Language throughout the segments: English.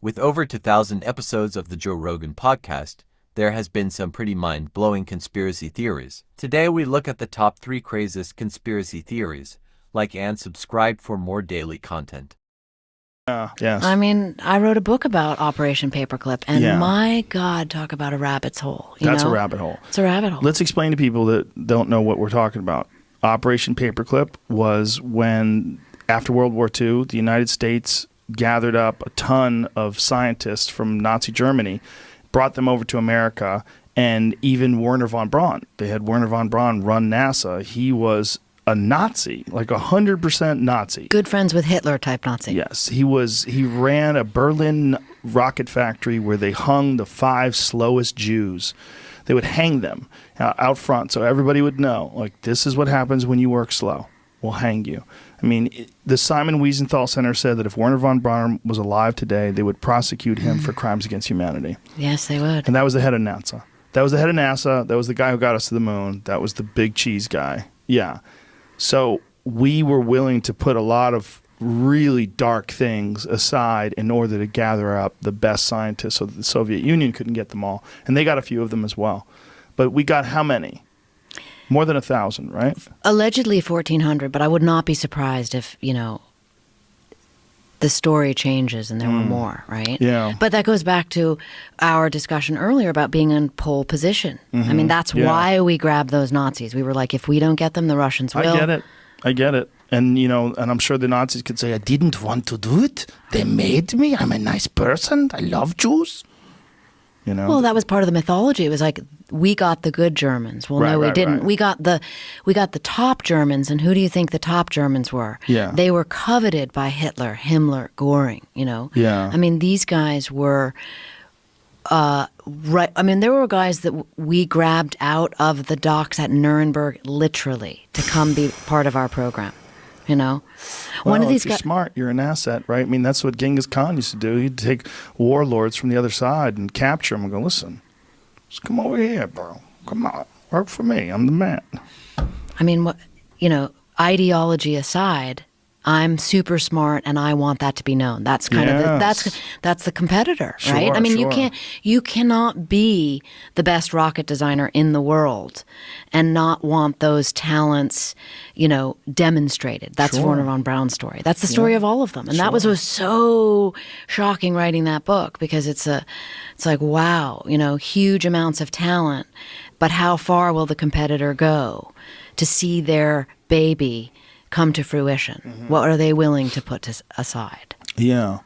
With over 2,000 episodes of the Joe Rogan podcast, there has been some pretty mind-blowing conspiracy theories. Today we look at the top 3 craziest conspiracy theories. Like and subscribe for more daily content. Yes. I mean, I wrote a book about Operation Paperclip, and my God, talk about a rabbit's hole. That's a rabbit hole. It's a rabbit hole. Let's explain to people that don't know what we're talking about. Operation Paperclip was when, after World War II, the United States gathered up a ton of scientists from Nazi Germany, brought them over to America, and even Wernher von Braun. They had Wernher von Braun run NASA. He was a Nazi, like 100% Nazi. Good friends with Hitler type Nazi. Yes, he ran a Berlin rocket factory where they hung the 5 slowest Jews. They would hang them out front so everybody would know, like, this is what happens when you work slow. We'll hang you. I mean, the Simon Wiesenthal Center said that if Wernher von Braun was alive today, they would prosecute him for crimes against humanity. Yes, they would. And that was the head of NASA. That was the guy who got us to the moon. That was the big cheese guy. Yeah. So we were willing to put a lot of really dark things aside in order to gather up the best scientists so that the Soviet Union couldn't get them all. And they got a few of them as well. But we got how many? More than 1,000, right? Allegedly 1,400, but I would not be surprised if, the story changes and there were more, right? Yeah. But that goes back to our discussion earlier about being in pole position. I mean, that's why we grabbed those Nazis. We were like, if we don't get them, the Russians will. I get it. And, and I'm sure the Nazis could say, I didn't want to do it. They made me. I'm a nice person. I love Jews. Well, that was part of the mythology. It was like, we got the good Germans. Well, no, we didn't. Right. We got the top Germans, and who do you think the top Germans were? Yeah. They were coveted by Hitler, Himmler, Goring, Yeah. I mean, these guys were right. I mean, there were guys that we grabbed out of the docks at Nuremberg literally to come be part of our program. One of these if you're smart, you're an asset, right? I mean, that's what Genghis Khan used to do. He'd take warlords from the other side and capture them and go, listen, just come over here, bro. Come on, work for me. I'm the man. I mean, ideology aside, I'm super smart and I want that to be known. That's kind of that's the competitor, right? I mean, you cannot be the best rocket designer in the world and not want those talents, demonstrated. That's Wernher von Braun's story. That's the story of all of them. And that was so shocking writing that book, because it's like, wow, huge amounts of talent, but how far will the competitor go to see their baby come to fruition? What are they willing to put aside? Yeah.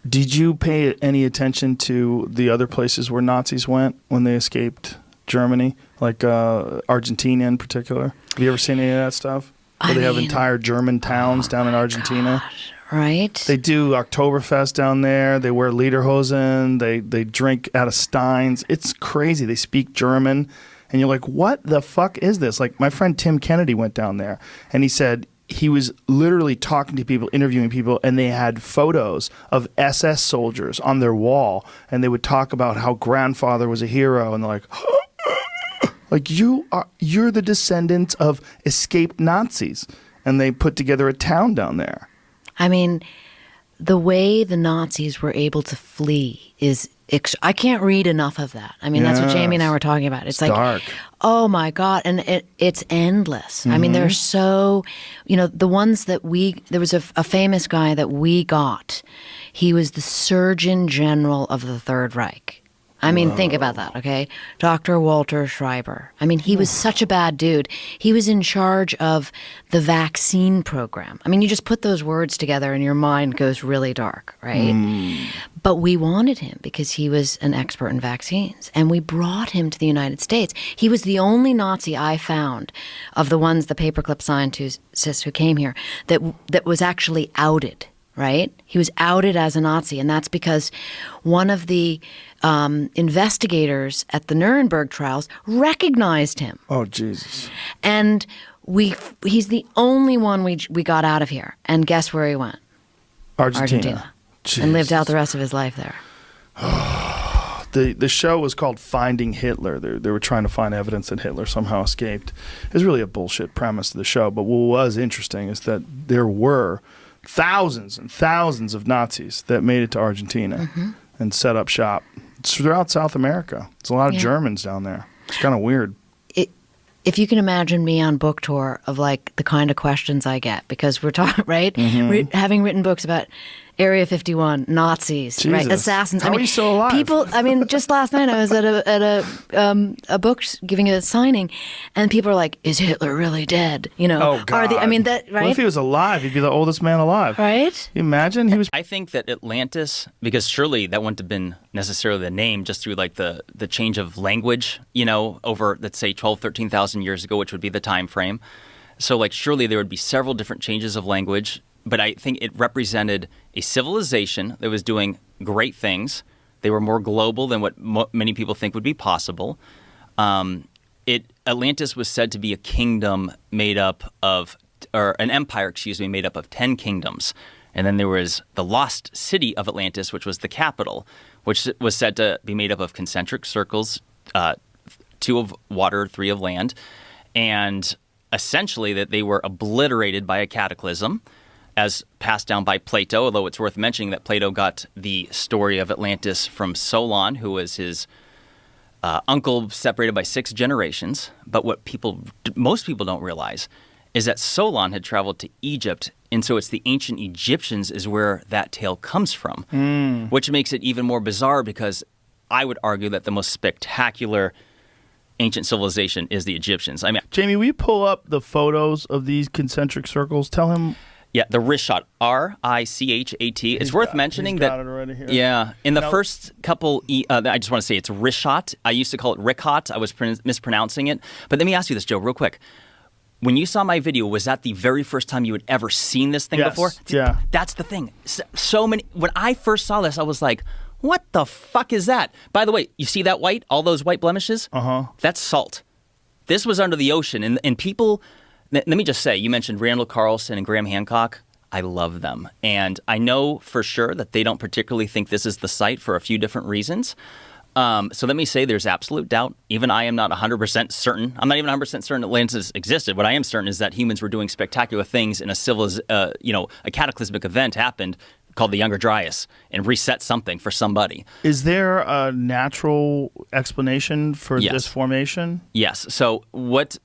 Did you pay any attention to the other places where Nazis went when they escaped Germany, like Argentina in particular? Have you ever seen any of that stuff? Where they have entire German towns down in Argentina? God, right? They do Oktoberfest down there. They wear lederhosen. They drink out of steins. It's crazy. They speak German. And you're like, what the fuck is this? Like, my friend Tim Kennedy went down there, and he said he was literally talking to people, interviewing people, and they had photos of SS soldiers on their wall, and they would talk about how grandfather was a hero, and they're like, like, you're the descendants of escaped Nazis, and they put together a town down there. I mean, the way the Nazis were able to flee is I can't read enough of that. I mean, that's what Jamie and I were talking about. It's like, dark. Oh my God. And it's endless. I mean, there's so, the ones that there was a famous guy that we got. He was the Surgeon General of the Third Reich. I mean, think about that, okay? Dr. Walter Schreiber. I mean, he was such a bad dude. He was in charge of the vaccine program. I mean, you just put those words together and your mind goes really dark, right? But we wanted him because he was an expert in vaccines. And we brought him to the United States. He was the only Nazi I found of the ones, the paperclip scientists who came here, that was actually outed, right? He was outed as a Nazi. And that's because one of the investigators at the Nuremberg trials recognized him. Oh, Jesus. And he's the only one we got out of here. And guess where he went? Argentina. And lived out the rest of his life there. The show was called Finding Hitler. They were trying to find evidence that Hitler somehow escaped. It was really a bullshit premise of the show. But what was interesting is that there were thousands and thousands of Nazis that made it to Argentina. and set up shop. It's throughout South America. There's a lot of Germans down there. It's kind of weird. If you can imagine me on book tour of like the kind of questions I get, because we're talking, right? Having written books about Area 51, Nazis, right? Assassins. How are you still alive? People, just last night I was at a book giving a signing, and people are like, "Is Hitler really dead?" Oh God. Right? Well, if he was alive, he'd be the oldest man alive. Right? Can you imagine? He was. I think that Atlantis, because surely that wouldn't have been necessarily the name just through like the change of language, over, let's say, 12, 13,000 years ago, which would be the time frame. So like surely there would be several different changes of language, but I think it represented a civilization that was doing great things. They were more global than what many people think would be possible. Atlantis was said to be a kingdom made up of, or an empire, made up of 10 kingdoms. And then there was the lost city of Atlantis, which was the capital, which was said to be made up of concentric circles, 2 of water, 3 of land, and essentially that they were obliterated by a cataclysm as passed down by Plato, although it's worth mentioning that Plato got the story of Atlantis from Solon, who was his uncle separated by 6 generations. But what most people don't realize is that Solon had traveled to Egypt, and so it's the ancient Egyptians is where that tale comes from, which makes it even more bizarre because I would argue that the most spectacular ancient civilization is the Egyptians. I mean, Jamie, will you pull up the photos of these concentric circles? Tell him. Yeah, the Richat, R-I-C-H-A-T. It's worth mentioning that. Got it already here. Yeah, in the first couple, I just want to say it's Richat. I used to call it Ricot. I was mispronouncing it. But let me ask you this, Joe, real quick. When you saw my video, was that the very first time you had ever seen this thing before? Yeah. That's the thing. So many. When I first saw this, I was like, what the fuck is that? By the way, you see that white? All those white blemishes? That's salt. This was under the ocean. And people, let me just say, you mentioned Randall Carlson and Graham Hancock. I love them. And I know for sure that they don't particularly think this is the site for a few different reasons. So let me say there's absolute doubt. Even I am not 100% certain. I'm not even 100% certain Atlantis existed. What I am certain is that humans were doing spectacular things, and a cataclysmic event happened called the Younger Dryas and reset something for somebody. Is there a natural explanation for this formation? Yes. So let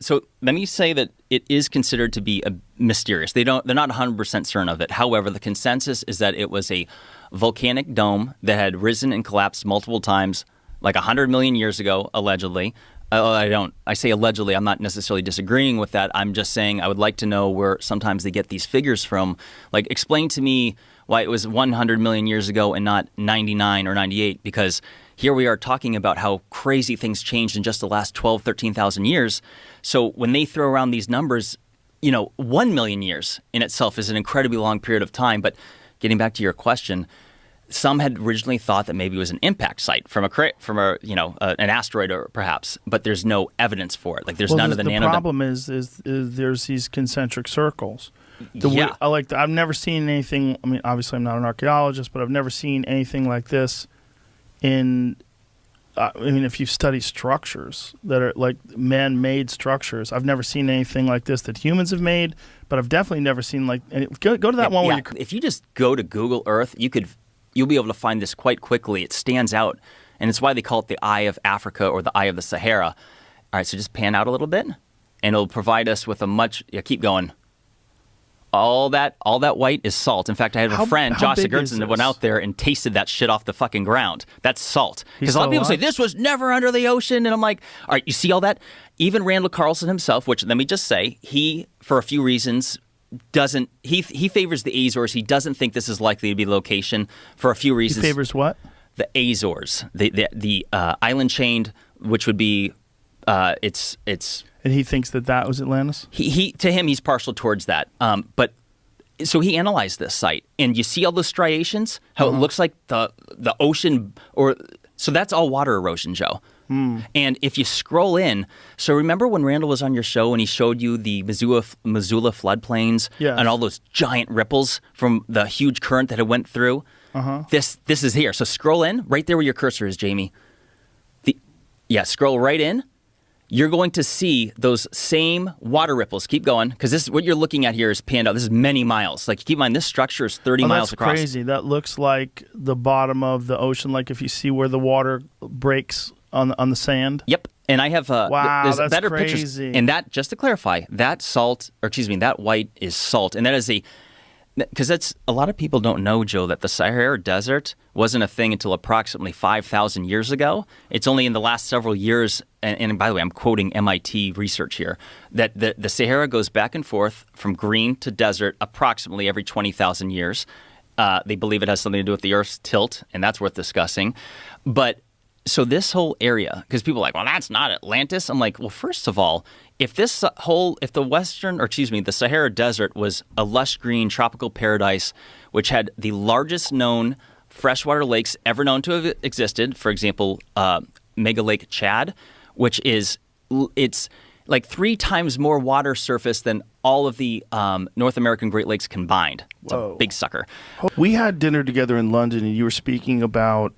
me say that it is considered to be mysterious. They're not 100% certain of it. However, the consensus is that it was a volcanic dome that had risen and collapsed multiple times, like 100 million years ago, allegedly. I say allegedly. I'm not necessarily disagreeing with that. I'm just saying I would like to know where sometimes they get these figures from. Like, explain to me why it was 100 million years ago and not 99 or 98, because here we are talking about how crazy things changed in just the last 12, 13,000 years. So when they throw around these numbers, 1 million years in itself is an incredibly long period of time. But getting back to your question, some had originally thought that maybe it was an impact site from an asteroid or perhaps, but there's no evidence for it. Like there's none of the The problem is there's these concentric circles. I've never seen anything. I mean, obviously I'm not an archaeologist, but I've never seen anything like this if you study structures that are like man-made structures, I've never seen anything like this that humans have made, but I've definitely never seen go to that one where if you just go to Google Earth, you'll be able to find this quite quickly. It stands out, and it's why they call it the Eye of Africa or the Eye of the Sahara. All right, so just pan out a little bit, and it'll provide us with keep going. All that white is salt. In fact, I had a friend, Josh Sigurdsson, that went out there and tasted that shit off the fucking ground. That's salt. Because a lot of people say, this was never under the ocean. And I'm like, all right, you see all that? Even Randall Carlson himself, which let me just say, he, for a few reasons, he favors the Azores. He doesn't think this is likely to be the location for a few reasons. He favors what? The Azores. The island chain, which would be, it's and he thinks that was Atlantis? To him, he's partial towards that. But so he analyzed this site, and you see all those striations, how it looks like the ocean, so that's all water erosion, Joe. And if you scroll in, so remember when Randall was on your show and he showed you the Missoula floodplains and all those giant ripples from the huge current that it went through? This is here. So scroll in, right there where your cursor is, Jamie. Scroll right in. you're going to see those same water ripples. Keep going, because this what you're looking at here is panned out. This is many miles. Like, keep in mind, this structure is 30 miles across. That's crazy. That looks like the bottom of the ocean, like if you see where the water breaks on the sand. Yep. And I have wow, there's that's better crazy. pictures. And that, just to clarify, that white is salt, and that is because that's a lot of people don't know, Joe, that the Sahara Desert wasn't a thing until approximately 5,000 years ago. It's only in the last several years, and by the way, I'm quoting MIT research here, that the Sahara goes back and forth from green to desert approximately every 20,000 years. They believe it has something to do with the Earth's tilt, and that's worth discussing. But so this whole area, because people are like, well, that's not Atlantis. I'm like, well, first of all, if the Sahara Desert was a lush green tropical paradise, which had the largest known freshwater lakes ever known to have existed, for example, Mega Lake Chad, which it's like 3 times more water surface than all of the North American Great Lakes combined. It's a big sucker. We had dinner together in London, and you were speaking about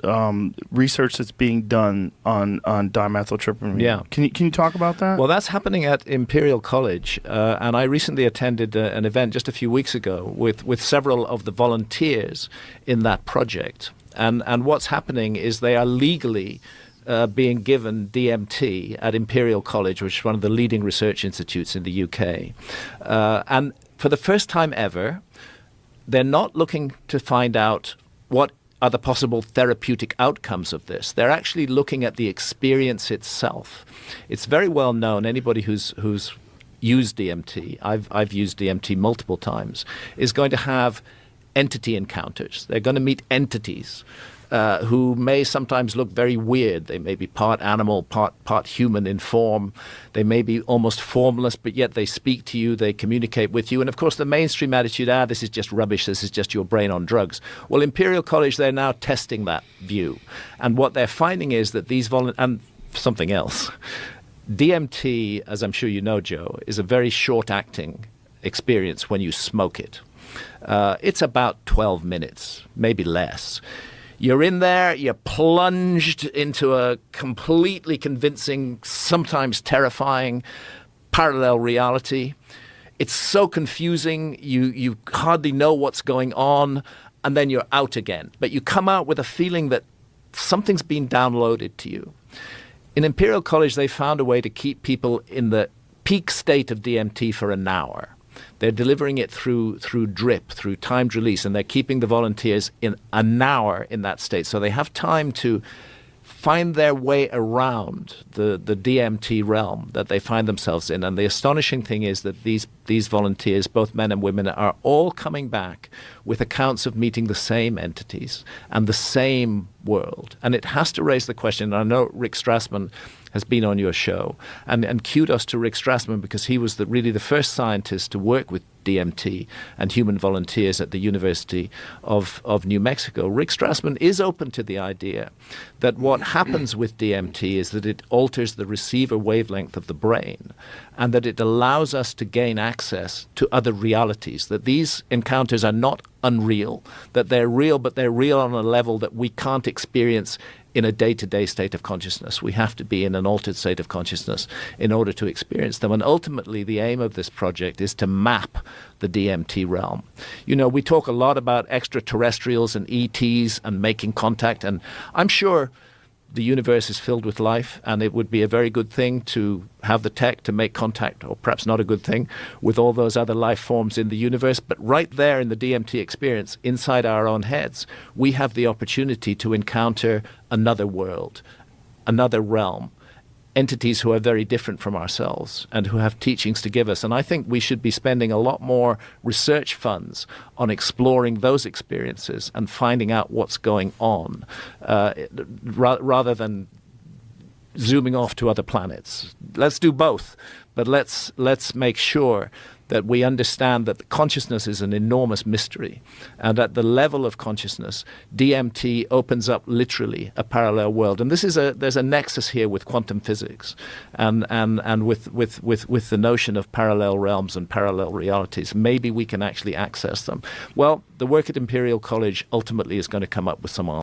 research that's being done on dimethyltryptamine. Yeah. Can you talk about that? Well, that's happening at Imperial College, and I recently attended an event just a few weeks ago with several of the volunteers in that project. And what's happening is they are legally being given DMT at Imperial College, which is one of the leading research institutes in the UK. And for the first time ever, they're not looking to find out what are the possible therapeutic outcomes of this. They're actually looking at the experience itself. It's very well known, anybody who's used DMT, I've used DMT multiple times, is going to have entity encounters. They're going to meet entities who may sometimes look very weird. They may be part animal, part human in form. They may be almost formless, but yet they speak to you, they communicate with you. And of course, the mainstream attitude, this is just rubbish, this is just your brain on drugs. Well, Imperial College, they're now testing that view. And what they're finding is that and something else, DMT, as I'm sure you know, Joe, is a very short-acting experience when you smoke it. It's about 12 minutes, maybe less. You're in there, you're plunged into a completely convincing, sometimes terrifying parallel reality. It's so confusing, you hardly know what's going on, and then you're out again. But you come out with a feeling that something's been downloaded to you. In Imperial College, they found a way to keep people in the peak state of DMT for an hour. They're delivering it through drip, through timed release, and they're keeping the volunteers in an hour in that state. So they have time to find their way around the DMT realm that they find themselves in. And the astonishing thing is that these volunteers, both men and women, are all coming back with accounts of meeting the same entities and the same world. And it has to raise the question, and I know Rick Strassman has been on your show, and kudos to Rick Strassman, because he was really the first scientist to work with DMT and human volunteers at the University of New Mexico. Rick Strassman is open to the idea that what happens with DMT is that it alters the receiver wavelength of the brain, and that it allows us to gain access to other realities, that these encounters are not unreal, that they're real, but they're real on a level that we can't experience in a day-to-day state of consciousness. We have to be in an altered state of consciousness in order to experience them. And ultimately, the aim of this project is to map the DMT realm. You know, we talk a lot about extraterrestrials and ETs and making contact, and I'm sure the universe is filled with life, and it would be a very good thing to have the tech to make contact, or perhaps not a good thing, with all those other life forms in the universe. But right there in the DMT experience, inside our own heads, we have the opportunity to encounter another world, another realm, entities who are very different from ourselves and who have teachings to give us. And I think we should be spending a lot more research funds on exploring those experiences and finding out what's going on, rather than zooming off to other planets. Let's do both, but let's make sure that we understand that the consciousness is an enormous mystery, and at the level of consciousness, DMT opens up literally a parallel world. And there's a nexus here with quantum physics, and with the notion of parallel realms and parallel realities. Maybe we can actually access them. Well, the work at Imperial College ultimately is going to come up with some answers.